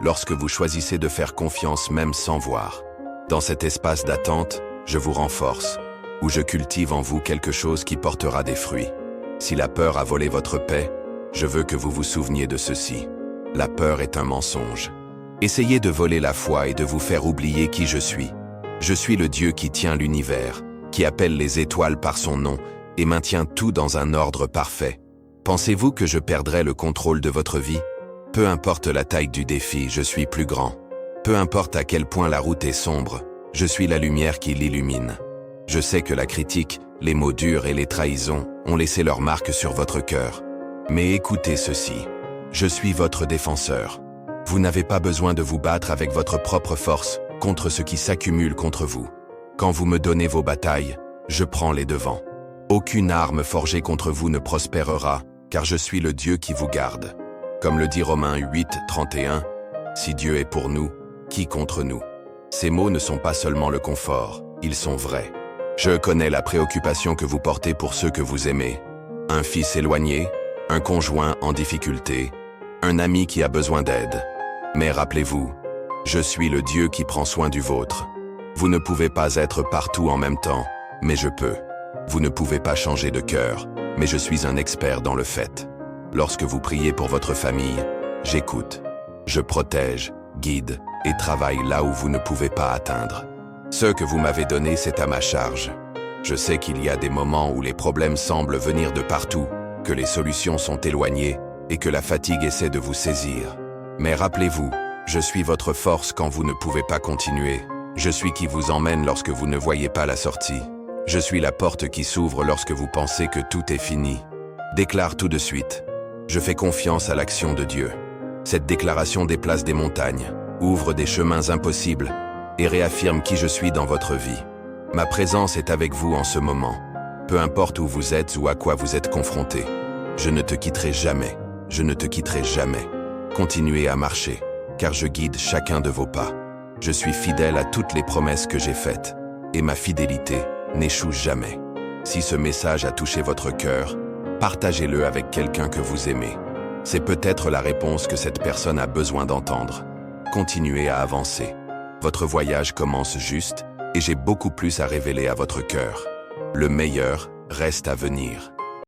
lorsque vous choisissez de faire confiance même sans voir. Dans cet espace d'attente, je vous renforce, où je cultive en vous quelque chose qui portera des fruits. Si la peur a volé votre paix, je veux que vous vous souveniez de ceci. La peur est un mensonge. Essayez de voler la foi et de vous faire oublier qui je suis. Je suis le Dieu qui tient l'univers, qui appelle les étoiles par son nom et maintient tout dans un ordre parfait. Pensez-vous que je perdrai le contrôle de votre vie? Peu importe la taille du défi, je suis plus grand. Peu importe à quel point la route est sombre, je suis la lumière qui l'illumine. Je sais que la critique, les mots durs et les trahisons ont laissé leur marque sur votre cœur. Mais écoutez ceci. Je suis votre défenseur. Vous n'avez pas besoin de vous battre avec votre propre force contre ce qui s'accumule contre vous. Quand vous me donnez vos batailles, je prends les devants. Aucune arme forgée contre vous ne prospérera, car je suis le Dieu qui vous garde. Comme le dit Romains 8, 31, « Si Dieu est pour nous, qui contre nous ?» Ces mots ne sont pas seulement le confort, ils sont vrais. Je connais la préoccupation que vous portez pour ceux que vous aimez. Un fils éloigné, un conjoint en difficulté, un ami qui a besoin d'aide. Mais rappelez-vous, je suis le Dieu qui prend soin du vôtre. Vous ne pouvez pas être partout en même temps, mais je peux. Vous ne pouvez pas changer de cœur, mais je suis un expert dans le fait. Lorsque vous priez pour votre famille, j'écoute. Je protège, guide et travaille là où vous ne pouvez pas atteindre. Ce que vous m'avez donné, c'est à ma charge. Je sais qu'il y a des moments où les problèmes semblent venir de partout, que les solutions sont éloignées et que la fatigue essaie de vous saisir. Mais rappelez-vous, je suis votre force quand vous ne pouvez pas continuer. Je suis qui vous emmène lorsque vous ne voyez pas la sortie. Je suis la porte qui s'ouvre lorsque vous pensez que tout est fini. Déclare tout de suite. Je fais confiance à l'action de Dieu. Cette déclaration déplace des montagnes, ouvre des chemins impossibles et réaffirme qui je suis dans votre vie. Ma présence est avec vous en ce moment. Peu importe où vous êtes ou à quoi vous êtes confronté. Je ne te quitterai jamais. Je ne te quitterai jamais. Continuez à marcher, car je guide chacun de vos pas. Je suis fidèle à toutes les promesses que j'ai faites, et ma fidélité n'échoue jamais. Si ce message a touché votre cœur, partagez-le avec quelqu'un que vous aimez. C'est peut-être la réponse que cette personne a besoin d'entendre. Continuez à avancer. Votre voyage commence juste, et j'ai beaucoup plus à révéler à votre cœur. Le meilleur reste à venir.